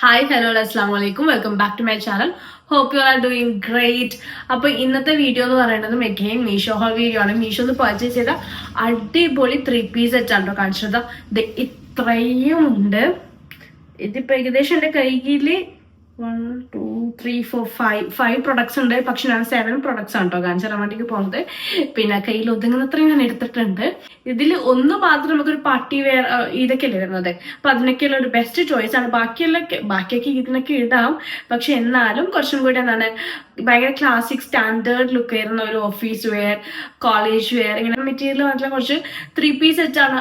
Hi hello അസ്സാം വലൈക്കും welcome back to my channel. Hope you are doing great. അപ്പൊ ഇന്നത്തെ വീഡിയോ എന്ന് പറയുന്നത് മെഗെയിൻ മീഷോ ഹോൾ വീഡിയോ ആണ്. മീഷോന്ന് പർച്ചേസ് ചെയ്ത അടിപൊളി 3 പീസ് സെറ്റാണ് കാണിച്ചത്. ഇത്രയും ഉണ്ട്. ഇതിപ്പോ ഏകദേശം എന്റെ കയ്യില് 1 2 3 4 5 പ്രൊഡക്ട്സ് ഉണ്ട്. പക്ഷെ ഞാൻ 7 പ്രൊഡക്ട്സ് ആണ് കേട്ടോ കാണിച്ചു തരാൻ വേണ്ടിക്ക് പോകുന്നത്. പിന്നെ കയ്യിൽ ഒതുങ്ങുന്നത്രയും ഞാൻ എടുത്തിട്ടുണ്ട്. ഇതിൽ ഒന്ന് മാത്രം നമുക്കൊരു പാർട്ടി വെയർ ഇതൊക്കെയല്ലേ വരുന്നത്. അപ്പൊ അതിനൊക്കെയുള്ള ഒരു ബെസ്റ്റ് ചോയ്സ് ആണ്. ബാക്കിയൊക്കെ ഇതിനൊക്കെ ഇടാം. പക്ഷെ എന്നാലും കുറച്ചും കൂടി എന്താണ് ഭയങ്കര ക്ലാസിക് സ്റ്റാൻഡേർഡ് ലുക്ക് വരുന്ന ഒരു ഓഫീസ് വെയർ, കോളേജ് വെയർ, ഇങ്ങനെ മെറ്റീരിയൽ മാത്രം കുറച്ച് 3 പീസ് സെറ്റാണ്.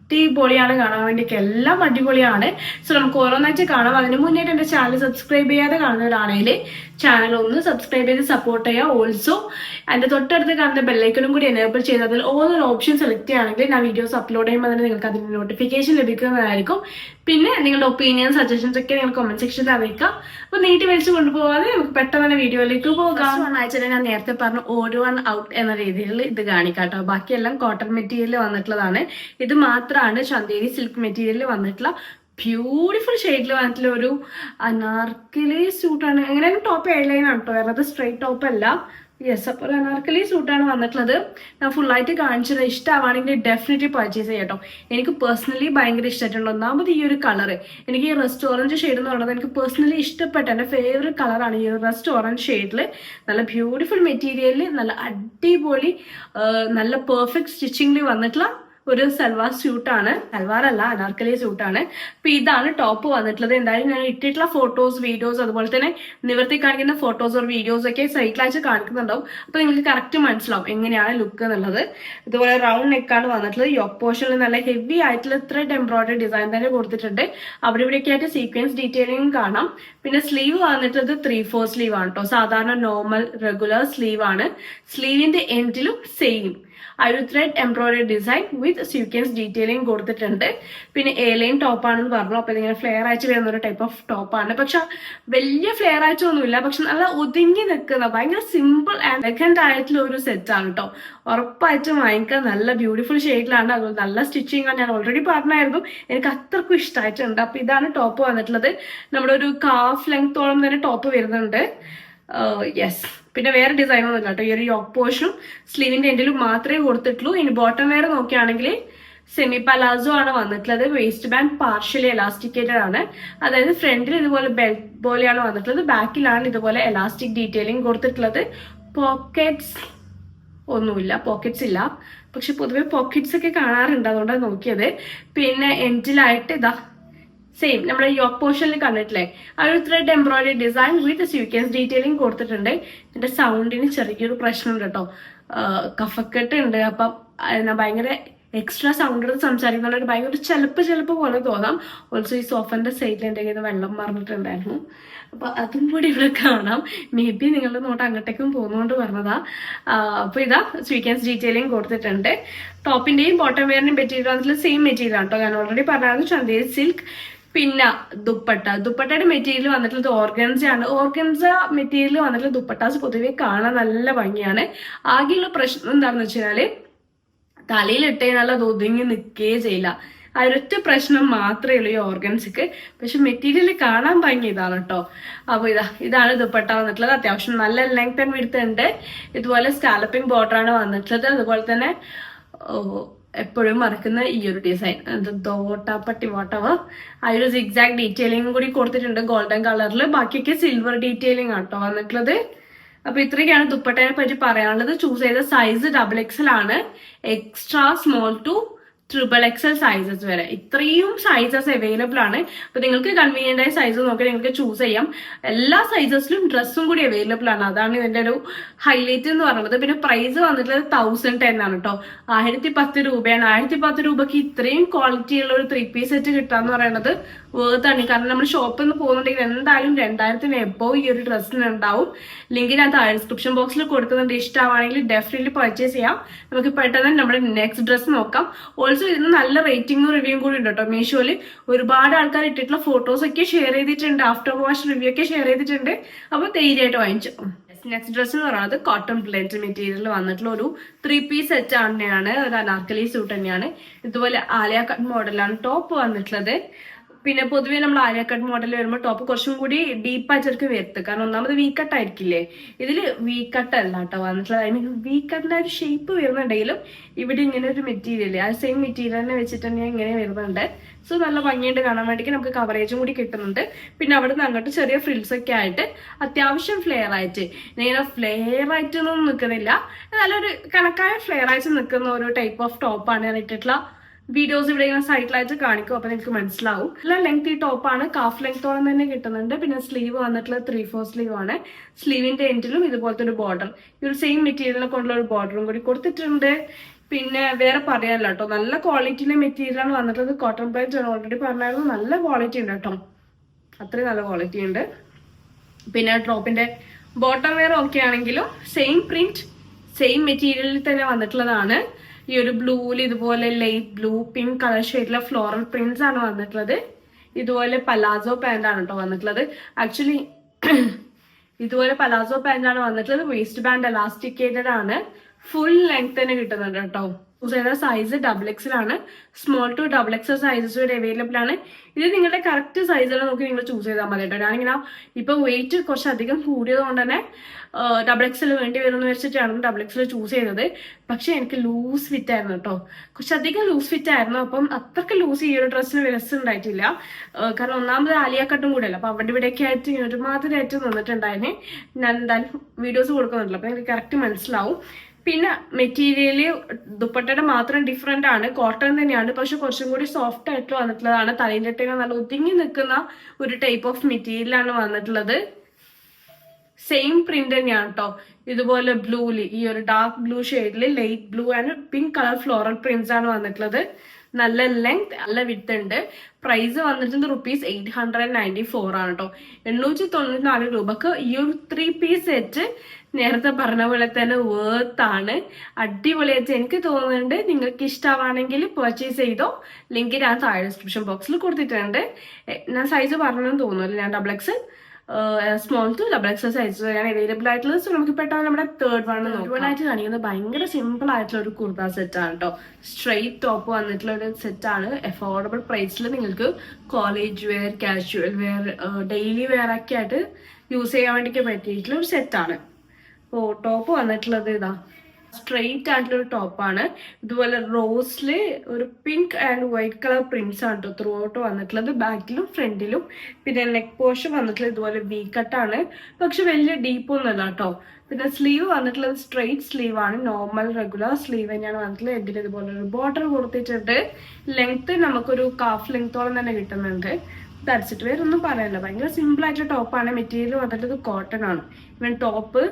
അടിപൊളിയാണ് കാണാൻ വേണ്ടിയൊക്കെ, എല്ലാം അടിപൊളിയാണ്. സോ നമുക്ക് ഓരോന്നായിട്ട് കാണാം. അതിന് മുന്നേറ്റ് എന്റെ ചാനൽ സബ്സ്ക്രൈബ് ചെയ്യാതെ കാണുന്നവരാണെങ്കിൽ ചാനൽ ഒന്ന് സബ്സ്ക്രൈബ് ചെയ്ത് സപ്പോർട്ട് ചെയ്യുക. ഓൾസോ അതിന്റെ തൊട്ടടുത്ത് കാണുന്ന ബെല്ലൈക്കനും കൂടി എനേബിൾ ചെയ്ത് അതിൽ ഓരോ ഓപ്ഷൻ സെലക്ട് ചെയ്യുകയാണെങ്കിൽ ഞാൻ വീഡിയോസ് അപ്ലോഡ് ചെയ്യുമ്പോൾ തന്നെ നിങ്ങൾക്ക് അതിന്റെ നോട്ടിഫിക്കേഷൻ ലഭിക്കുന്നതായിരിക്കും. പിന്നെ നിങ്ങളുടെ ഒപ്പീനിയൻ സജഷൻസ് ഒക്കെ നിങ്ങൾ കമന്റ് സെക്ഷനിൽ അറിയിക്കാം. അപ്പൊ നീട്ടി വലിച്ചു കൊണ്ടുപോകാതെ നമുക്ക് പെട്ടെന്ന് തന്നെ വീഡിയോയിലേക്ക് പോകാം. ആഴ്ചയിൽ ഞാൻ നേരത്തെ പറഞ്ഞു ഓരോ വൺ ഔട്ട് എന്ന രീതിയിൽ ഇത് കാണിക്കാട്ടോ. ബാക്കിയെല്ലാം കോട്ടൺ മെറ്റീരിയൽ വന്നിട്ടുള്ളതാണ്. ഇത് മാത്രമാണ് ചന്തേരി സിൽക്ക് മെറ്റീരിയൽ വന്നിട്ടുള്ള ബ്യൂട്ടിഫുൾ ഷെയ്ഡിൽ വന്നിട്ടുള്ള ഒരു അനാർക്കലി സൂട്ടാണ്. എങ്ങനെയാലും ടോപ്പ് എയർലൈൻ ആണ് കേട്ടോ, വേറെ സ്ട്രൈറ്റ് ടോപ്പ് അല്ല. യെസ്, അപ്പോൾ അനാർക്കലി സൂട്ടാണ് വന്നിട്ടുള്ളത്. ഞാൻ ഫുള്ളായിട്ട് കാണിച്ചത്. ഇഷ്ടമാണെങ്കിൽ ഡെഫിനറ്റ്ലി പർച്ചേസ് ചെയ്യാം കേട്ടോ. എനിക്ക് പേഴ്സണലി ഭയങ്കര ഇഷ്ടമായിട്ടുണ്ട്. ഒന്നാമത് ഈ ഒരു കളർ, എനിക്ക് ഈ റെസ്റ്റ് ഓറഞ്ച് ഷെയ്ഡ് എന്ന് പറയുന്നത് എനിക്ക് പേഴ്സണലി ഇഷ്ടപ്പെട്ട എൻ്റെ ഫേവറേറ്റ് കളറാണ് ഈ ഒരു റെസ്റ്റ് ഓറഞ്ച് ഷെയ്ഡിൽ. നല്ല ബ്യൂട്ടിഫുൾ മെറ്റീരിയലിൽ നല്ല അടിപൊളി നല്ല പെർഫെക്റ്റ് സ്റ്റിച്ചിങ്ങിൽ വന്നിട്ടുള്ള ഒരു സൽവാർ സ്യൂട്ടാണ്. സൽവാർ അല്ല, അനാർക്കലി സ്യൂട്ടാണ്. അപ്പൊ ഇതാണ് ടോപ്പ് വന്നിട്ടുള്ളത്. എന്തായാലും ഞാൻ ഇട്ടിട്ടുള്ള ഫോട്ടോസ്, വീഡിയോസ്, അതുപോലെ തന്നെ നിവർത്തി കാണിക്കുന്ന ഫോട്ടോസ് ഓർ വീഡിയോസ് ഒക്കെ സൈഡിലാച്ച് കാണിക്കുന്നുണ്ടാവും. അപ്പൊ നിങ്ങൾക്ക് കറക്റ്റ് മനസ്സിലാവും എങ്ങനെയാണ് ലുക്ക് എന്നുള്ളത്. ഇതുപോലെ റൗണ്ട് നെക്കാണ് വന്നിട്ടുള്ളത്. യോക്ക് പോർഷനിൽ നല്ല ഹെവി ആയിട്ടുള്ള ത്രെഡ് എംബ്രോയിഡറി ഡിസൈൻ തന്നെ കൊടുത്തിട്ടുണ്ട്. അവിടെ ഇവിടെയൊക്കെ ആയിട്ട് സീക്വൻസ് ഡീറ്റെയിലിംഗ് കാണാം. പിന്നെ സ്ലീവ് വന്നിട്ടുള്ളത് 3/4 സ്ലീവ് ആണ് കേട്ടോ. സാധാരണ നോർമൽ റെഗുലർ സ്ലീവ് ആണ്. സ്ലീവിന്റെ എൻഡിലും സെയിം ആ ഒരു ത്രെഡ് എംബ്രോയിഡറി ഡിസൈൻ വിത്ത് സീക്വൻസ് ഡീറ്റെയിലിംഗ് കൊടുത്തിട്ടുണ്ട്. പിന്നെ എ-ലൈൻ ടോപ്പാണെന്ന് പറഞ്ഞു. അപ്പൊ ഇതിങ്ങനെ ഫ്ലെയർ അയച്ച് വരുന്ന ഒരു ടൈപ്പ് ഓഫ് ടോപ്പാണ്. പക്ഷെ വലിയ ഫ്ലെയർ അയച്ചൊന്നുമില്ല. പക്ഷെ നല്ല ഒതുങ്ങി നിൽക്കുന്ന ഭയങ്കര സിമ്പിൾ ആൻഡ് എലഗന്റ് ആയിട്ടുള്ള ഒരു സെറ്റ് ആണ് കേട്ടോ. ഉറപ്പായിട്ടും വാങ്ങിക്കാൻ. നല്ല ബ്യൂട്ടിഫുൾ ഷെയ്ഡിലാണ്. അതുപോലെ നല്ല സ്റ്റിച്ചിങ് ആണ്. ഞാൻ ഓൾറെഡി പറഞ്ഞായിരുന്നു, എനിക്ക് അത്രക്കും ഇഷ്ടമായിട്ടുണ്ട്. അപ്പൊ ഇതാണ് ടോപ്പ് വന്നിട്ടുള്ളത്. നമ്മുടെ ഒരു കാഫ് ലെങ്ത്തോളം തന്നെ ടോപ്പ് വരുന്നുണ്ട്. യെസ്, പിന്നെ വേറെ ഡിസൈൻ ഒന്നും ഇല്ല കേട്ടോ. ഈ ഒരു യോക്ക് പോർഷനും സ്ലീവിന്റെ എൻഡിലും മാത്രമേ കൊടുത്തിട്ടുള്ളൂ. ഇനി ബോട്ടം വെയർ നോക്കുകയാണെങ്കിൽ സെമി പലാസോ ആണ് വന്നിട്ടുള്ളത്. വേസ്റ്റ് ബാൻഡ് പാർഷ്യലി എലാസ്റ്റിക്കേറ്റഡ് ആണ്. അതായത് ഫ്രണ്ടിൽ ഇതുപോലെ ബെൽറ്റ് പോലെയാണ് വന്നിട്ടുള്ളത്. ബാക്കിലാണ് ഇതുപോലെ എലാസ്റ്റിക് ഡീറ്റെയിലിംഗ് കൊടുത്തിട്ടുള്ളത്. പോക്കറ്റ്സ് ഒന്നുമില്ല, പോക്കറ്റ്സ് ഇല്ല. പക്ഷെ പൊതുവെ പോക്കറ്റ്സ് ഒക്കെ കാണാറുണ്ട്, അതുകൊണ്ടാണ് നോക്കിയത്. പിന്നെ എൻഡിലായിട്ട് ഇതാ സെയിം നമ്മുടെ യോക്ക് പോർഷനിൽ കണ്ടിട്ടില്ലേ, ആ ഒരു ത്രെഡ് എംബ്രോയിഡറി ഡിസൈൻ വിത്ത് സീക്വൻസ് ഡീറ്റെയിലിംഗ് കൊടുത്തിട്ടുണ്ട്. എന്റെ സൗണ്ടിന് ചെറിയൊരു പ്രശ്നമുണ്ട് കേട്ടോ, കഫക്കെട്ട് ഉണ്ട്. അപ്പം ഭയങ്കര എക്സ്ട്രാ സൗണ്ട് എടുത്ത് സംസാരിക്കുന്നുണ്ട്. ഭയങ്കര ചിലപ്പ് പോലെ തോന്നാം. ഓൾസോ ഈ സോഫന്റെ സൈഡിൽ എൻ്റെ കയ്യിൽ വെള്ളം മറിഞ്ഞിട്ടുണ്ടായിരുന്നു. അപ്പൊ അതും കൂടി ഇവിടെ കാണാം. മേ ബി നിങ്ങളുടെ നോട്ട് അങ്ങോട്ടേക്കും പോകുന്നതുകൊണ്ട് പറഞ്ഞതാ. അപ്പൊ ഇതാ സീക്വൻസ് ഡീറ്റെയിലിംഗ് കൊടുത്തിട്ടുണ്ട്. ടോപ്പിന്റെയും ബോട്ടം വെയറിന്റെയും മെറ്റീരിയൽ സെയിം മെറ്റീരിയൽ ആണ് കേട്ടോ. ഞാൻ ഓൾറെഡി പറഞ്ഞായിരുന്നു ചന്തേരി സിൽക്ക്. പിന്നെ ദുപ്പട്ടയുടെ മെറ്റീരിയൽ വന്നിട്ടുള്ളത് ഓർഗൻസ ആണ്. ഓർഗൻസ മെറ്റീരിയൽ വന്നിട്ടുള്ള ദുപ്പട്ടാസ് പൊതുവെ കാണാൻ നല്ല ഭംഗിയാണ്. ആകെയുള്ള പ്രശ്നം എന്താണെന്ന് വെച്ചാല് തലയിലിട്ടേ നല്ല ഒതുങ്ങി നിൽക്കുകയേ ചെയ്യില്ല. ആ ഒരൊറ്റ പ്രശ്നം മാത്രമേ ഉള്ളൂ ഈ ഓർഗൻസിക്ക്. പക്ഷെ മെറ്റീരിയൽ കാണാൻ ഭംഗി ഇതാണ് കേട്ടോ. അപ്പൊ ഇതാണ് ദുപ്പട്ട വന്നിട്ടുള്ളത്. അത്യാവശ്യം നല്ല ലെങ്ത് ആൻഡ് വിഡ്ത്ത് ഉണ്ട്. ഇതുപോലെ സ്കാലപ്പിംഗ് ബോർഡർ ആണ് വന്നിട്ടുള്ളത്. അതുപോലെ തന്നെ എപ്പോഴും മറക്കുന്ന ഈ ഒരു ഡിസൈൻ ദോട്ടാപ്പട്ടി വാട്ടവർ ആ ഒരു സിഗ്സാഗ് ഡീറ്റെയിലിംഗ് കൂടി കൊടുത്തിട്ടുണ്ട് ഗോൾഡൻ കളറിൽ. ബാക്കിയൊക്കെ സിൽവർ ഡീറ്റെയിലിംഗ് ആണ് കേട്ടോ വന്നിട്ടുള്ളത്. അപ്പൊ ഇത്രയൊക്കെയാണ് ദുപ്പട്ടയെ പറ്റി പറയാനുള്ളത്. ചൂസ് ചെയ്ത സൈസ് XXL ആണ്. Extra small to XXL sizes വരെ ഇത്രയും സൈസസ് അവൈലബിൾ ആണ്. അപ്പൊ നിങ്ങൾക്ക് കൺവീനിയന്റ് ആയ സൈസ് നോക്കി നിങ്ങൾക്ക് ചൂസ് ചെയ്യാം. എല്ലാ സൈസസിലും ഡ്രസ്സും കൂടി അവൈലബിൾ ആണ്. അതാണ് ഇതിന്റെ ഒരു ഹൈലൈറ്റ് എന്ന് പറയുന്നത്. പിന്നെ പ്രൈസ് വന്നിട്ടുള്ളത് 1010 ആണ് കേട്ടോ. 1010 രൂപയാണ്. 1010 രൂപയ്ക്ക് ഇത്രയും ക്വാളിറ്റി ഉള്ള ഒരു 3 പീസ് സെറ്റ് കിട്ടാന്ന് പറയുന്നത് വേർത്താണ്. കാരണം നമ്മൾ ഷോപ്പിൽ നിന്ന് പോകുന്നുണ്ടെങ്കിൽ എന്തായാലും 2000 എബോ ഈ ഒരു ഡ്രസ്സിന് ഉണ്ടാവും. ലിങ്ക് ഞാൻ താഴെ ഡിസ്ക്രിപ്ഷൻ ബോക്സിൽ കൊടുക്കുന്നുണ്ട്. ഇഷ്ടമാണെങ്കിൽ ഡെഫിനറ്റ്ലി പർച്ചേസ് ചെയ്യാം. നമുക്ക് പെട്ടെന്ന് നമ്മുടെ നെക്സ്റ്റ് ഡ്രസ്സ് നോക്കാം. ഓൾസോ ഇതിന് നല്ല റേറ്റിംഗും റിവ്യൂവും കൂടി ഉണ്ട് കേട്ടോ. മീഷോയിൽ ഒരുപാട് ആൾക്കാർ ഇട്ടിട്ടുള്ള ഫോട്ടോസ് ഒക്കെ ഷെയർ ചെയ്തിട്ടുണ്ട്. ആഫ്റ്റർ വാഷ് റിവ്യൂ ഒക്കെ ഷെയർ ചെയ്തിട്ടുണ്ട്. അപ്പൊ ധൈര്യമായിട്ട് വാങ്ങിച്ചു. നെക്സ്റ്റ് ഡ്രസ് എന്ന് പറയുന്നത് കോട്ടൺ ബ്ലെൻഡ് മെറ്റീരിയൽ വന്നിട്ടുള്ള ഒരു 3 പീസ് സെറ്റ് തന്നെയാണ്. ഒരു അനാർക്കലി സൂട്ട് തന്നെയാണ്. ഇതുപോലെ ആലിയ കട്ട് മോഡലാണ് ടോപ്പ് വന്നിട്ടുള്ളത്. പിന്നെ പൊതുവേ നമ്മൾ ആലിയ കട്ട് മോഡൽ വരുമ്പോൾ ടോപ്പ് കുറച്ചും കൂടി ഡീപ്പായിട്ട് വരുത്ത്, കാരണം ഒന്നാമത് വി കട്ട് ആയിരിക്കില്ലേ, ഇതിൽ വി കട്ട് അല്ല കേട്ടോ വന്നിട്ടുള്ളത്. ഐ മീൻ വി കട്ടിന്റെ ഒരു ഷേപ്പ് വരുന്നുണ്ടെങ്കിലും ഇവിടെ ഇങ്ങനെ ഒരു മെറ്റീരിയൽ, ആ സെയിം മെറ്റീരിയലിനെ വെച്ചിട്ട് തന്നെ ഇങ്ങനെ വരുന്നുണ്ട്. സോ നല്ല ഭംഗിയായിട്ട് കാണാൻ വേണ്ടിയിട്ട് നമുക്ക് കവറേജും കൂടി കിട്ടുന്നുണ്ട്. പിന്നെ അവിടെ നിന്ന് അങ്ങോട്ട് ചെറിയ ഫ്രിൽസ് ഒക്കെ ആയിട്ട് അത്യാവശ്യം ഫ്ലെയർ ആയിട്ട്, ഇങ്ങനെ ഫ്ലെയർ ആയിട്ടൊന്നും നിൽക്കുന്നില്ല, നല്ലൊരു കണക്കായ ഫ്ലെയർ ആയിട്ട് നിൽക്കുന്ന ഒരു ടൈപ്പ് ഓഫ് ടോപ്പാണ് ഞാൻ ഇട്ടിട്ടുള്ള. വീഡിയോസ് ഇവിടെ ഇങ്ങനെ സൈഡിലായിട്ട് കാണിക്കും, അപ്പൊ നിങ്ങൾക്ക് മനസ്സിലാവും. നല്ല ലെങ്ത് ഈ ടോപ്പാണ്, കാഫ് ലെങ്ത്തോളം തന്നെ കിട്ടുന്നുണ്ട്. പിന്നെ സ്ലീവ് വന്നിട്ടുള്ള 3/4 സ്ലീവ് ആണ്. സ്ലീവിന്റെ എൻഡിലും ഇതുപോലത്തെ ഒരു ബോർഡർ, ഈ ഒരു സെയിം മെറ്റീരിയലിനെ കൊണ്ടുള്ള ഒരു ബോർഡറും കൂടി കൊടുത്തിട്ടുണ്ട്. പിന്നെ വേറെ പറയാനല്ലോ കേട്ടോ, നല്ല ക്വാളിറ്റിയിലെ മെറ്റീരിയലാണ് വന്നിട്ടുള്ളത്. കോട്ടൺ പ്ലൈറ്റ് ആണ്, ഓൾറെഡി പറഞ്ഞായിരുന്നു, നല്ല ക്വാളിറ്റി ഉണ്ട് കേട്ടോ, അത്രയും നല്ല ക്വാളിറ്റി ഉണ്ട്. പിന്നെ ടോപ്പിന്റെ ബോട്ടം വെയർ ഒക്കെ ആണെങ്കിലും സെയിം പ്രിന്റ് സെയിം മെറ്റീരിയലിൽ തന്നെ വന്നിട്ടുള്ളതാണ്. ഈ ഒരു ബ്ലൂവിൽ ഇതുപോലെ ലൈറ്റ് ബ്ലൂ പിങ്ക് കളർ ഷെയ്ഡിലെ ഫ്ലോറൽ പ്രിന്റ്സ് ആണ് വന്നിട്ടുള്ളത്. ഇതുപോലെ പലാസോ പാന്റ് ആണ് കേട്ടോ വന്നിട്ടുള്ളത്. ആക്ച്വലി ഇതുപോലെ പലാസോ പാന്റ് ആണ് വന്നിട്ടുള്ളത്. വേസ്റ്റ് ബാൻഡ് എലാസ്റ്റിക്കേറ്റഡ് ആണ്, ഫുൾ ലെങ്ത് തന്നെ കിട്ടുന്നുണ്ട് കേട്ടോ. സൈസ് XXL ആണ്. സ്മോൾ ടു XXL സൈസസ് വരെ അവൈലബിൾ ആണ്. ഇത് നിങ്ങളുടെ കറക്റ്റ് സൈസിൽ നോക്കി നിങ്ങൾ ചൂസ് ചെയ്താൽ മതി കേട്ടോ. ഞാനിങ്ങനെ ഇപ്പൊ വെയിറ്റ് കുറച്ചധികം കൂടിയത് കൊണ്ട് തന്നെ XXL വേണ്ടി വരും എന്ന് വെച്ചിട്ടാണ് XXL ചൂസ് ചെയ്തത്. പക്ഷെ എനിക്ക് ലൂസ് ഫിറ്റ് ആയിരുന്നു കേട്ടോ, കുറച്ചധികം ലൂസ് ഫിറ്റ് ആയിരുന്നു. അപ്പം അത്രക്ക് ലൂസ് ഈ ഒരു ഡ്രസ്സിന് രസം ഉണ്ടായിട്ടില്ല, കാരണം ഒന്നാമത് ആലിയ കട്ടും കൂടെ അല്ല. അപ്പൊ അവിടെ ഇവിടെയൊക്കെ ആയിട്ട് ഒരുമാതിരി ആയിട്ട് നിന്നിട്ടുണ്ടായിരുന്നു. ഞാൻ എന്തായാലും വീഡിയോസ് കൊടുക്കുന്നുണ്ടല്ലോ, അപ്പൊ എനിക്ക് കറക്റ്റ് മനസ്സിലാവും. പിന്നെ മെറ്റീരിയല് ദുപ്പട്ടയുടെ മാത്രം ഡിഫറെന്റ് ആണ്, കോട്ടൺ തന്നെയാണ്, പക്ഷെ കുറച്ചും കൂടി സോഫ്റ്റ് ആയിട്ട് വന്നിട്ടുള്ളതാണ്. തലയിൻ്റെ നല്ല ഒതുങ്ങി നിൽക്കുന്ന ഒരു ടൈപ്പ് ഓഫ് മെറ്റീരിയലാണ് വന്നിട്ടുള്ളത്. സെയിം പ്രിന്റ് തന്നെയാണ് കേട്ടോ. ഇതുപോലെ ബ്ലൂല് ഈ ഒരു ഡാർക്ക് ബ്ലൂ ഷെയ്ഡില് light blue and pink colour floral prints ആണ് വന്നിട്ടുള്ളത്. നല്ല ലെങ്ത് നല്ല വിത്ത് ഉണ്ട്. പ്രൈസ് വന്നിട്ടുണ്ട് ₹894 ആണ് കേട്ടോ. 894 രൂപക്ക് ഈ ഒരു 3 പീസ് സെറ്റ് നേരത്തെ പറഞ്ഞ പോലെ തന്നെ വേർത്ത് ആണ്, അടിപൊളിയായിട്ട് എനിക്ക് തോന്നുന്നുണ്ട്. നിങ്ങൾക്ക് ഇഷ്ടമാണെങ്കിൽ പർച്ചേസ് ചെയ്തോ. ലിങ്ക് ഞാൻ താഴെ ഡിസ്ക്രിപ്ഷൻ ബോക്സിൽ കൊടുത്തിട്ടുണ്ട്. ഞാൻ സൈസ് പറഞ്ഞെന്ന് തോന്നുന്നില്ല, ഞാൻ XXL small to XXL size ഞാൻ അവൈലബിൾ ആയിട്ടുള്ളത്. സോ നമുക്ക് പെട്ടെന്ന് നമ്മുടെ തേർഡ് വൺ ആയിട്ട് കാണിക്കുന്നത് ഭയങ്കര സിമ്പിൾ ആയിട്ടുള്ള ഒരു കുർത്ത സെറ്റ് ആണ് കേട്ടോ. സ്ട്രെയിറ്റ് ടോപ്പ് വന്നിട്ടുള്ള ഒരു സെറ്റ് ആണ്. അഫോർഡബിൾ പ്രൈസിൽ നിങ്ങൾക്ക് college wear, casual wear, daily wear ഒക്കെ ആയിട്ട് യൂസ് ചെയ്യാൻ വേണ്ടിയിട്ട് പറ്റിയിട്ടുള്ള ഒരു സെറ്റാണ്. ഓ ടോപ്പ് വന്നിട്ടുള്ളത് ഇതാ സ്ട്രെയിറ്റ് ആയിട്ടുള്ള ഒരു ടോപ്പാണ്. ഇതുപോലെ റോസില് ഒരു pink and white colour prints ആണ് കേട്ടോ ത്രൂ ഔട്ട് വന്നിട്ടുള്ളത്, ബാക്കിലും ഫ്രണ്ടിലും. പിന്നെ നെക്ക് പോർഷൻ വന്നിട്ടുള്ളത് ഇതുപോലെ വി കട്ടാണ്, പക്ഷെ വലിയ ഡീപ്പ് ഒന്നുമല്ല കേട്ടോ. പിന്നെ സ്ലീവ് വന്നിട്ടുള്ളത് സ്ട്രെയിറ്റ് സ്ലീവ് ആണ്, നോർമൽ റെഗുലർ സ്ലീവ് തന്നെയാണ് വന്നിട്ടുള്ളത്. എഡിൽ ഇതുപോലെ ഒരു ബോർഡർ കൊടുത്തിട്ടുണ്ട്. ലെങ്ത് നമുക്കൊരു കാഫ് ലെങ്ത്തോളം തന്നെ കിട്ടുന്നുണ്ട്. ധരിച്ചിട്ട് വേറെ ഒന്നും പറയാനില്ല, ഭയങ്കര സിമ്പിൾ ആയിട്ടുള്ള ടോപ്പാണ്. മെറ്റീരിയൽ വന്നിട്ട് കോട്ടൺ ആണ്. ഇവൻ ടോപ്പ്,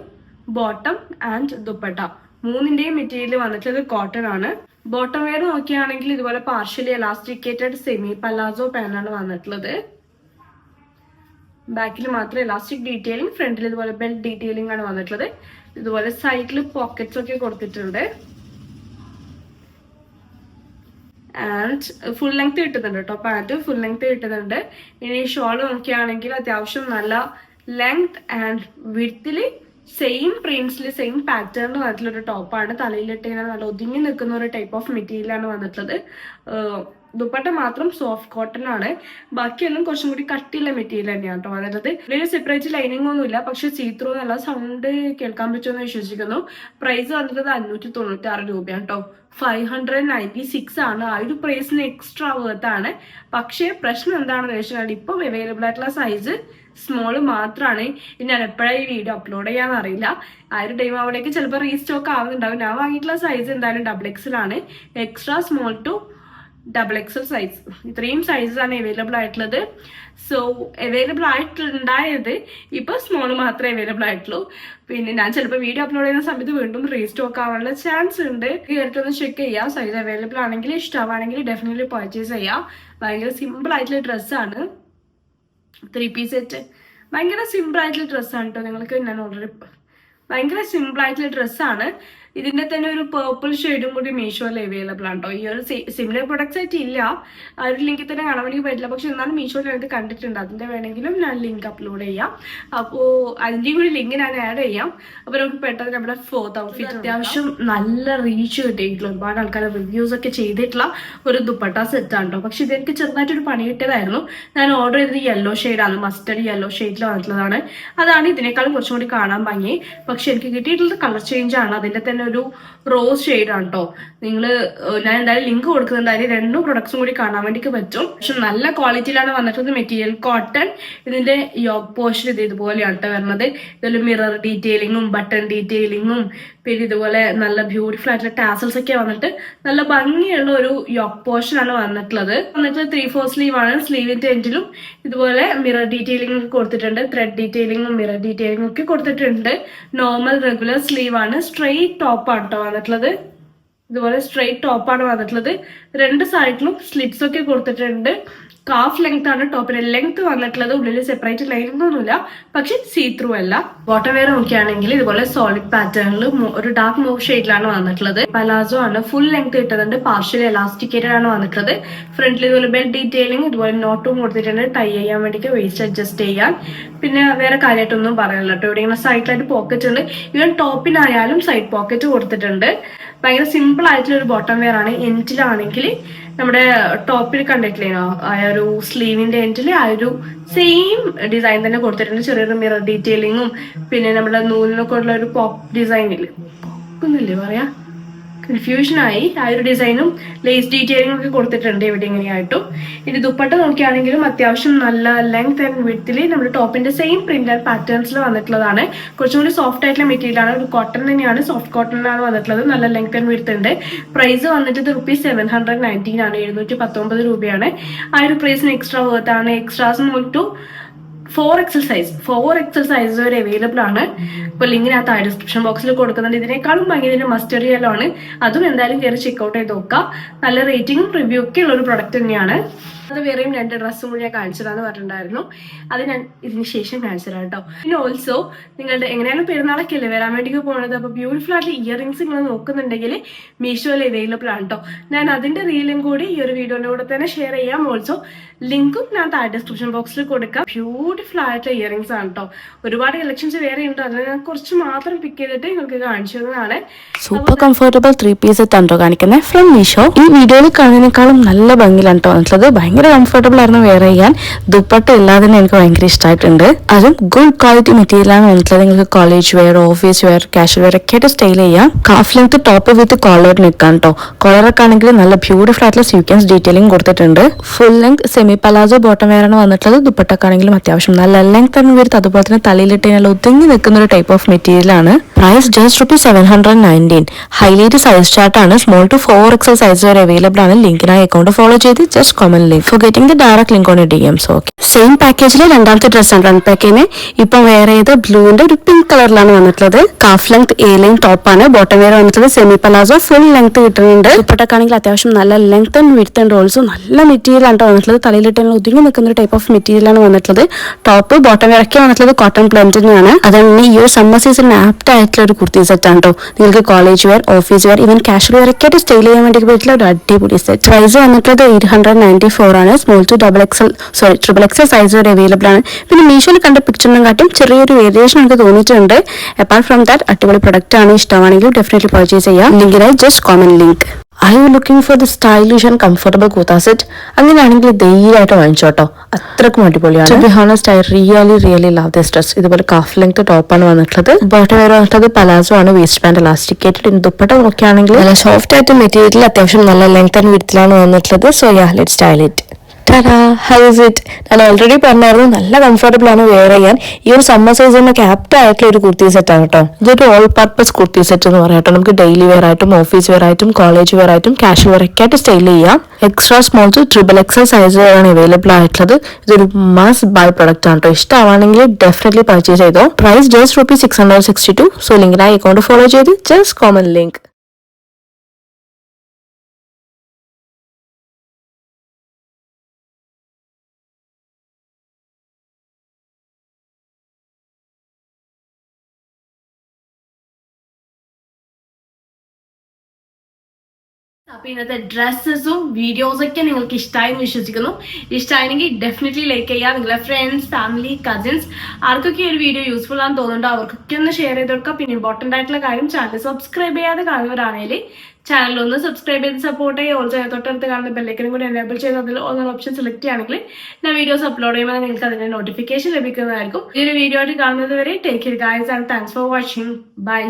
ബോട്ടം ആൻഡ് ദുപ്പട്ട മൂന്നിന്റെയും മെറ്റീരിയൽ വന്നിട്ടുള്ളത് കോട്ടൺ ആണ്. ബോട്ടം വെയർ നോക്കിയാണെങ്കിൽ ഇതുപോലെ പാർഷ്യലി എലാസ്റ്റിക്കേറ്റഡ് സെമി പലാസോ പാനാണ് വന്നിട്ടുള്ളത്. ബാക്കിൽ മാത്രം എലാസ്റ്റിക് ഡീറ്റെയിലിംഗ്, ഫ്രണ്ടിൽ ഇതുപോലെ ബെൽറ്റ് ഡീറ്റെയിലിംഗ് ആണ് വന്നിട്ടുള്ളത്. ഇതുപോലെ സൈഡിൽ പോക്കറ്റ്സ് ഒക്കെ കൊടുത്തിട്ടുണ്ട്. ആൻഡ് ഫുൾ ലെങ്ത് കിട്ടുന്നുണ്ട് കേട്ടോ, പാൻറ് ഫുൾ ലെങ്ത് കിട്ടുന്നുണ്ട്. ഇനി ഷോൾ നോക്കിയാണെങ്കിൽ അത്യാവശ്യം നല്ല ലെങ്ത് ആൻഡ് വിഡ്ത്തില് സെയിം പ്രിന്റ്സിൽ സെയിം പാറ്റേണിൽ വന്നിട്ടുള്ള ഒരു ടോപ്പാണ്. തലയിലിട്ട് ഇങ്ങനെ നല്ല ഒതുങ്ങി നിൽക്കുന്ന ഒരു ടൈപ്പ് ഓഫ് മെറ്റീരിയലാണ് വന്നിട്ടുള്ളത്. ദുപ്പട്ട മാത്രം സോഫ്റ്റ് കോട്ടൺ ആണ്, ബാക്കിയെല്ലാം കുറച്ചും കൂടി കട്ടിയുള്ള മെറ്റീരിയൽ തന്നെയാണ് കേട്ടോ വന്നിട്ടുള്ളത്. ഇതിൽ സെപ്പറേറ്റ് ലൈനിങ് ഒന്നുമില്ല, പക്ഷെ സീത്രൂ നല്ല സൗണ്ട് കേൾക്കാൻ പറ്റുമെന്ന് വിശ്വസിക്കുന്നു. പ്രൈസ് വന്നിട്ടുള്ളത് 596 രൂപയാണ് കേട്ടോ. 596 ആണ്. ആ ഒരു പ്രൈസിന് എക്സ്ട്രാ വേർത്താണ്. പക്ഷേ പ്രശ്നം എന്താണെന്ന് വെച്ചാൽ ഇപ്പം അവൈലബിൾ ആയിട്ടുള്ള സൈസ് സ്മോള് മാത്രമാണ്. ഞാൻ എപ്പോഴാണ് ഈ വീഡിയോ അപ്ലോഡ് ചെയ്യാന്ന് അറിയില്ല. ആ ഒരു ടൈം അവിടേക്ക് ചിലപ്പോൾ റീസ്റ്റോക്ക് ആവുന്നുണ്ടാവും. ഞാൻ വാങ്ങിയിട്ടുള്ള സൈസ് എന്തായാലും XXL ആണ്. Extra small to XXL size, ഇത്രയും സൈസസ് ആണ് അവൈലബിൾ ആയിട്ടുള്ളത്. സോ അവൈലബിൾ ആയിട്ടുണ്ടായത് ഇപ്പൊ സ്മോൾ മാത്രമേ അവൈലബിൾ ആയിട്ടുള്ളൂ. പിന്നെ ഞാൻ ചിലപ്പോൾ വീഡിയോ അപ്ലോഡ് ചെയ്യുന്ന സമയത്ത് വീണ്ടും റീസ്റ്റോക്ക് ആവാനുള്ള ചാൻസ് ഉണ്ട്. കേട്ടൊന്ന് ചെക്ക് ചെയ്യാം. സൈസ് അവൈലബിൾ ആണെങ്കിൽ ഇഷ്ടമാണെങ്കിൽ ഡെഫിനറ്റ്ലി പർച്ചേസ് ചെയ്യാം. ഭയങ്കര സിമ്പിൾ ആയിട്ടുള്ള ഡ്രസ്സാണ്. 3 പീസ് സെറ്റ് ഭയങ്കര സിമ്പിൾ ആയിട്ടുള്ള ഡ്രസ്സാണ് കേട്ടോ. നിങ്ങൾക്ക് ഞാൻ ഓൾറെഡി ഭയങ്കര സിമ്പിൾ ആയിട്ടുള്ള ഡ്രസ്സാണ്. ഇതിന്റെ തന്നെ ഒരു പേർപ്പിൾ ഷെയ്ഡും കൂടി മീഷോയിൽ അവൈലബിൾ ആണ് കേട്ടോ. ഈ ഒരു സിമിലർ പ്രൊഡക്ട്സ് ആയിട്ട് ഇല്ല, ആ ഒരു ലിങ്കിൽ തന്നെ കാണാൻ വേണ്ടി പറ്റില്ല. പക്ഷെ എന്നാലും മീഷോയിൽ ഞാനത് കണ്ടിട്ടുണ്ട്. അതിന്റെ വേണമെങ്കിലും ഞാൻ ലിങ്ക് അപ്ലോഡ് ചെയ്യാം. അപ്പോൾ അതിന്റെ കൂടി ലിങ്ക് ഞാൻ ആഡ് ചെയ്യാം. അപ്പോൾ നമുക്ക് പെട്ടെന്ന് നമ്മുടെ ഫോർത്ത് ഔട്ട്ഫിറ്റ്, അത്യാവശ്യം നല്ല റീച്ച് കിട്ടിയിട്ടുള്ള ഒരുപാട് ആൾക്കാർ റിവ്യൂസ് ഒക്കെ ചെയ്തിട്ടുള്ള ഒരു ദുപ്പട്ട സെറ്റ് ആണ് കേട്ടോ. പക്ഷെ ഇതെനിക്ക് ചെറുതായിട്ടൊരു പണി കിട്ടിയതായിരുന്നു. ഞാൻ ഓർഡർ ചെയ്തത് യെല്ലോ ഷെയ്ഡാണ്, മസ്റ്റർഡ് യെല്ലോ ഷെയ്ഡിൽ വന്നിട്ടുള്ളതാണ്. അതാണ് ഇതിനേക്കാളും കുറച്ചും കൂടി കാണാൻ ഭംഗി. പക്ഷെ എനിക്ക് കിട്ടിയിട്ടുള്ളത് കളർ ചേഞ്ച് ആണ്. അതിന്റെ തന്നെ ഒരു റോസ് ഷെയ്ഡ് ആണ് കേട്ടോ. ഞാൻ എന്തായാലും ലിങ്ക് കൊടുക്കുന്നുണ്ട്, അതിന് രണ്ടും പ്രൊഡക്ട്സും കൂടി കാണാൻ വേണ്ടിക്ക് പറ്റും. പക്ഷെ നല്ല ക്വാളിറ്റിയിലാണ് വന്നിട്ടുള്ളത്. Material cotton. ഇതിന്റെ യോക്ക് പോർഷൻ ഇതുപോലെയാണ് കേട്ടോ വരുന്നത്. ഇതിൽ മിറർ ഡീറ്റെയിലിങ്ങും ബട്ടൺ ഡീറ്റെയിലിങ്ങും പിന്നെ ഇതുപോലെ നല്ല ബ്യൂട്ടിഫുൾ ആയിട്ടുള്ള ടാസൽസ് ഒക്കെ വന്നിട്ട് നല്ല ഭംഗിയുള്ള ഒരു യോക്ക് പോർഷൻ ആണ് വന്നിട്ടുള്ളത്. 3/4 സ്ലീവ് ആണ്. സ്ലീവിന്റെ എൻഡിലും ഇതുപോലെ മിറർ ഡീറ്റെയിലിംഗ് ഒക്കെ കൊടുത്തിട്ടുണ്ട്. ത്രെഡ് ഡീറ്റെയിലിങ്ങും മിറർ ഡീറ്റെയിലിംഗും ഒക്കെ കൊടുത്തിട്ടുണ്ട്. നോർമൽ റെഗുലർ സ്ലീവ് ആണ്. സ്ട്രെയിറ്റ് ടോപ്പ് ആണ് കേട്ടോ വന്നിട്ടുള്ളത്. ഇതുപോലെ സ്ട്രെയിറ്റ് ടോപ്പാണ് വന്നിട്ടുള്ളത്. രണ്ട് സൈഡിലും സ്ലിറ്റ്സ് ഒക്കെ കൊടുത്തിട്ടുണ്ട്. കാഫ് ലെങ്ത് ആണ് ടോപ്പിന്റെ ലെങ്ത് വന്നിട്ടുള്ളത്. ഉള്ളിൽ സെപ്പറേറ്റ് ലൈൻ ഒന്നുമില്ല, പക്ഷെ സീ ത്രൂ അല്ല. ബോട്ടം വെയർ നോക്കിയാണെങ്കിൽ ഇതുപോലെ സോളിഡ് പാറ്റേണിൽ ഒരു ഡാർക്ക് മൂവ് ഷെയ്ഡിലാണ് വന്നിട്ടുള്ളത്. പലാസോ ആണ്. ഫുൾ ലെങ്ത് കിട്ടുന്നുണ്ട്. പാർഷ്യലി എലാസ്റ്റിക്കേറ്റഡ് ആണ് വന്നിട്ടുള്ളത്. ഫ്രണ്ടിൽ ഇതുപോലെ ബെൽറ്റ് ഡീറ്റെയിലിംഗ് ഇതുപോലെ നോട്ടും കൊടുത്തിട്ടുണ്ട്. ടൈ ചെയ്യാൻ വേണ്ടിയിട്ട് വേസ്റ്റ് അഡ്ജസ്റ്റ് ചെയ്യാൻ. പിന്നെ വേറെ കാര്യമായിട്ടൊന്നും പറയാനില്ല കേട്ടോ. ഇവിടെ ഇങ്ങനെ സൈഡിലായിട്ട് പോക്കറ്റ് ഉണ്ട്. ഈവൻ ടോപ്പിനായാലും സൈഡ് പോക്കറ്റ് കൊടുത്തിട്ടുണ്ട്. ഭയങ്കര സിമ്പിൾ ആയിട്ടുള്ള ഒരു ബോട്ടം വെയർ ആണ്. എൻഡിലാണെങ്കിൽ നമ്മുടെ ടോപ്പിൽ കണ്ടിട്ടില്ലേനോ ആ ഒരു സ്ലീവിന്റെ എൻഡിൽ ആ ഒരു സെയിം ഡിസൈൻ തന്നെ കൊടുത്തിട്ടുണ്ട്. ചെറിയൊരു മിറർ ഡീറ്റെയിലിങ്ങും പിന്നെ നമ്മുടെ നൂലിനൊക്കെ ഉള്ള ഒരു പോപ്പ് ഡിസൈനില് പോപ്പൊന്നില്ലേ പറയാ, കൺഫ്യൂഷനായി. ആ ഒരു ഡിസൈനും ലേസ് ഡീറ്റെയിലിംഗ് ഒക്കെ കൊടുത്തിട്ടുണ്ട് ഇവിടെ ഇങ്ങനെയായിട്ടും. ഇനി ദുപ്പട്ട നോക്കിയാണെങ്കിലും അത്യാവശ്യം നല്ല ലെങ്ത് ആൻഡ് വിഡ്ത്തിൽ നമ്മുടെ ടോപ്പിന്റെ സെയിം പ്രിന്റ് ആൻഡ് പാറ്റേൺസിൽ വന്നിട്ടുള്ളതാണ്. കുറച്ചും കൂടി സോഫ്റ്റ് ആയിട്ടുള്ള മെറ്റീരിയൽ ആണ്. ഒരു കോട്ടൺ തന്നെയാണ്, സോഫ്റ്റ് കോട്ടണിലാണ് വന്നിട്ടുള്ളത്. നല്ല ലെങ്ത് ആൻഡ് വിഡ്ത്ത് ഉണ്ട്. പ്രൈസ് വന്നിട്ട് ₹719 ആണ്, 719 രൂപയാണ്. ആ ഒരു പ്രൈസിന് എക്സ്ട്രാ വർത്ത് ആണ്. എക്സ്ട്രാസ് ടു 4XL സൈസ് വരെ അവൈലബിൾ ആണ്. ഇപ്പൊ ലിങ്കിനകത്ത് ആ ഡിസ്ക്രിപ്ഷൻ ബോക്സിൽ കൊടുക്കുന്നുണ്ട്. ഇതിനേക്കാളും ഭംഗി ഇതിന്റെ മസ്റ്റർഡ് യെല്ലോ ആണ്. അതും എന്തായാലും കയറി ചെക്ക്ഔട്ട് ചെയ്ത് നോക്കാം. നല്ല റേറ്റിംഗും റിവ്യൂ ഒക്കെ ഉള്ള ഒരു പ്രൊഡക്റ്റ് തന്നെയാണ്. അത് വേറെയും 2 ഡ്രസ്സും കൂടി ഞാൻ കാണിച്ചതാന്ന് പറഞ്ഞിട്ടുണ്ടായിരുന്നു. അത് ഞാൻ ഇതിന് ശേഷം കാണിച്ചു തരാം കേട്ടോ. പിന്നെ ഓൾസോ നിങ്ങളുടെ എങ്ങനെയാണ് പെരുന്നാളൊക്കെ അല്ലേ വരാൻ വേണ്ടി പോകുന്നത്. അപ്പൊ ബ്യൂട്ടിഫുൾ ആയിട്ടുള്ള ഇയറിംഗ്സ് നിങ്ങൾ നോക്കുന്നുണ്ടെങ്കിൽ മീഷോയിൽ അവൈലബിൾ ആണ് കേട്ടോ. ഞാൻ അതിന്റെ റീലും കൂടി ഈ ഒരു വീഡിയോന്റെ കൂടെ തന്നെ ഷെയർ ചെയ്യാം. ഓൾസോ ലിങ്കും ഞാൻ താഴെ ഡിസ്ക്രിപ്ഷൻ ബോക്സിൽ കൊടുക്കാം. ബ്യൂട്ടിഫുൾ ആയിട്ടുള്ള ഇയറിംഗ്സ് ആണ് കേട്ടോ. ഒരുപാട് കളക്ഷൻസ് വേറെ ഉണ്ട്. അതിൽ ഞാൻ കുറച്ച് മാത്രം പിക്ക് ചെയ്തിട്ട് നിങ്ങൾക്ക് കാണിച്ചു തന്നതാണ്. സൂപ്പർ കംഫർട്ടബിൾ 3 പീസ് സെറ്റ് ആണ് കാണിക്കുന്നത് ഫ്രം മീഷോ. ഈ വീഡിയോയിൽ കാണുന്നതിനേക്കാളും നല്ല ഭംഗിയിലാണ് വന്നിട്ടുള്ളത്. ഭയങ്കര കംഫർട്ടബിൾ ആയിരുന്നു വെയർ ചെയ്യാൻ. ദുപ്പട്ട ഇല്ലാതെ എനിക്ക് ഭയങ്കര ഇഷ്ടമായിട്ടുണ്ട്. അതും ഗുഡ് ക്വാളിറ്റി മെറ്റീരിയൽ ആണ് വന്നിട്ടുള്ളത്. നിങ്ങൾക്ക് college wear, office wear, casual wear ഒക്കെ ആയിട്ട് സ്റ്റൈൽ ചെയ്യാം. Half length top with collar നിൽക്കാൻ കേട്ടോ. കോളറൊക്കെ ആണെങ്കിൽ നല്ല ബ്യൂട്ടിഫുൾ ആയിട്ടുള്ള സീക്വൻസ് ഡീറ്റെയിലിംഗ് കൊടുത്തിട്ടുണ്ട്. Full length semi palazzo bottom wear ആണ് വന്നിട്ടുള്ളത്. ദുപ്പട്ടക്കാണെങ്കിലും അത്യാവശ്യം നല്ല ലെങ്ത് ആണ് വരുന്നത്. അതുപോലെ തന്നെ തലയിലിട്ട് ഒതുങ്ങി നിൽക്കുന്ന ഒരു ടൈപ്പ് ഓഫ് മെറ്റീരിയൽ ആണ്. Price just ₹719. Highlight size chart ആണ്. സ്മോൾ ടു 4XL സൈസ് വരെ അവൈലബിൾ ആണ്. ലിങ്കിനായി അക്കൗണ്ട് ഫോളോ ചെയ്ത് just comment link for getting the direct link on DMs. Okay, same പാക്കേജിലെ രണ്ടാമത്തെ ഡ്രസ്സാണ് റൺ പാക്കിന്. ഇപ്പം വെയർ ചെയ്ത് ബ്ലൂവിന്റെ ഒരു പിങ്ക് കളറിലാണ് വന്നിട്ടുള്ളത്. ഹാഫ് ലെങ്ത് A-ലൈൻ ടോപ്പാണ്. ബോട്ടം വെയർ വന്നിട്ടുള്ളത് സെമി പലാസോ. ഫുൾ ലെങ്ത് കിട്ടുന്നുണ്ട്. ദുപ്പട്ടക്കാണെങ്കിൽ അത്യാവശ്യം നല്ല ലെങ്ത് ആൻഡ് വിഡ്ത്ത് ഉണ്ട്. ഓൾസോ നല്ല മെറ്റീരിയൽ ആണ് വന്നിട്ടുള്ളത്. തലയിലിട്ട് ഒതുങ്ങി നിൽക്കുന്ന ഒരു ടൈപ്പ് ഓഫ് മെറ്റീരിയൽ ആണ് വന്നിട്ടുള്ളത്. ടോപ്പ് ബോട്ടം വെയർ ഒക്കെ വന്നിട്ടുള്ളത് കോട്ടൺ ബ്ലെൻഡിനാണ്. അതുകൊണ്ട് ഈ ഒരു സമ്മർ സീസൺ ആപ്റ്റ് ആയിട്ടുള്ള ഒരു കുർത്തി സെറ്റ് ആണ് കേട്ടോ. നിങ്ങൾക്ക് college wear, office wear, even casual wear ഒക്കെ ആയിട്ട് സ്റ്റൈൽ ചെയ്യാൻ വേണ്ടി പറ്റില്ല ഒരു അടിപൊളി സെറ്റ്. പ്രൈസ് വന്നിട്ടുള്ളത് $894 ആണ്. സ്മോൾ ടു XXL സൈസ് വരെ അവൈലബിൾ ആണ്. പിന്നെ മീഷോയിൽ കണ്ട പിക്ചറിനെ കാട്ടും ചെറിയൊരു വേരിയേഷൻ എനിക്ക് തോന്നിയിട്ടുണ്ട്. അപ്പാർട്ട് ഫ്രം ദാറ്റ് അടിപൊളി പ്രൊഡക്റ്റ് ആണ്. ഇഷ്ടമാണെങ്കിൽ ഡെഫിനറ്റ്ലി പർച്ചേസ് ചെയ്യാം. ലിങ്കിനായി just comment link. Are you looking for the stylish and comfortable kurta set? അങ്ങനെയാണെങ്കിൽ ധൈര്യമായിട്ട് വാങ്ങിച്ചോട്ടോ. അത്രക്കും അടിപൊളിയാണ്. To be honest, I really love this dress. ഇതുപോലെ ഹാഫ് ലെങ്ത് ടോപ്പാണ് വന്നിട്ടുള്ളത്. ബോട്ടം വെയർ വന്നിട്ടുള്ളത് പലാസോ ആണ്. Waist band elasticated. ദുപ്പട്ട നോക്കുകയാണെങ്കിൽ നല്ല സോഫ്റ്റ് ആയിട്ട് മെറ്റീരിയൽ അത്യാവശ്യം നല്ല ലെങ്ത് ആൻഡ് വിഡ്ത്തിലാണ് വന്നിട്ടുള്ളത്. So yeah, let's style it. How is it? ഞാൻ ഓൾറെഡി പറഞ്ഞായിരുന്നു നല്ല കംഫർട്ടബിൾ ആണ് വെയർ ചെയ്യാൻ. ഈ ഒരു സമ്മർ സീസണിനൊക്കെ ആപ്റ്റ് ആയിട്ടുള്ള ഒരു കുർത്തി സെറ്റ് ആണ് കേട്ടോ. ഇതൊരു ഓൾ പർപ്പസ് കുർത്തി സെറ്റ് എന്ന് പറയാം കേട്ടോ. നമുക്ക് ഡെയിലി വെയർ ആയിട്ടും ഓഫീസ് വെയർ ആയിട്ടും കോളേജ് വെയർ ആയിട്ടും കാഷ്വൽ വെയർ ഒക്കെ ആയിട്ട് സ്റ്റൈൽ ചെയ്യാം. Extra small to XXL size ആണ് അവൈലബിൾ ആയിട്ടുള്ളത്. ഇതൊരു മസ്റ്റ് ബൈ പ്രൊഡക്റ്റ് ആണ് കേട്ടോ. ഇഷ്ടമാണെങ്കിൽ ഡെഫിനറ്റ്ലി പർച്ചേസ് ചെയ്തോ. Price just ₹662. സോ ലിങ്കിനായി അക്കൗണ്ട് ഫോളോ ചെയ്ത് ജസ്റ്റ് കോമന്റ് ലിങ്ക്. അപ്പൊ ഇന്നത്തെ ഡ്രസ്സസും വീഡിയോസൊക്കെ നിങ്ങൾക്ക് ഇഷ്ടമായി എന്ന് വിശ്വസിക്കുന്നു. ഇഷ്ടമായെങ്കിൽ ഡെഫിനറ്റ്ലി ലൈക്ക് ചെയ്യുക. നിങ്ങളുടെ ഫ്രണ്ട്സ്, ഫാമിലി, കസിൻസ് ആർക്കൊക്കെ ഒരു വീഡിയോ യൂസ്ഫുൾ ആണെന്ന് തോന്നുന്നുണ്ടോ അവർക്കൊക്കെ ഒന്ന് ഷെയർ ചെയ്ത് കൊടുക്കുക. പിന്നെ ഇമ്പോർട്ടൻ്റ് ആയിട്ടുള്ള കാര്യം, ചാനൽ സബ്സ്ക്രൈബ് ചെയ്യാതെ കാണുന്നവരാണെങ്കിൽ ചാനൽ ഒന്ന് സബ്സ്ക്രൈബ് ചെയ്ത് സപ്പോർട്ട് ചെയ്യുക. ഓൾസോ തൊട്ടടുത്ത് കാണുന്ന ബെല്ലൈക്കനും കൂടി എനേബിൾ ചെയ്ത് അതിൽ ഓരോ ഓപ്ഷൻ സെലക്ട് ചെയ്യുകയാണെങ്കിൽ ഞാൻ വീഡിയോസ് അപ്ലോഡ് ചെയ്യുമ്പോൾ നിങ്ങൾക്ക് അതിന്റെ നോട്ടിഫിക്കേഷൻ ലഭിക്കുന്നതായിരിക്കും. ഈ ഒരു വീഡിയോ ആയിട്ട് കാണുന്നത് വരെ take care guys and thanks for watching. By.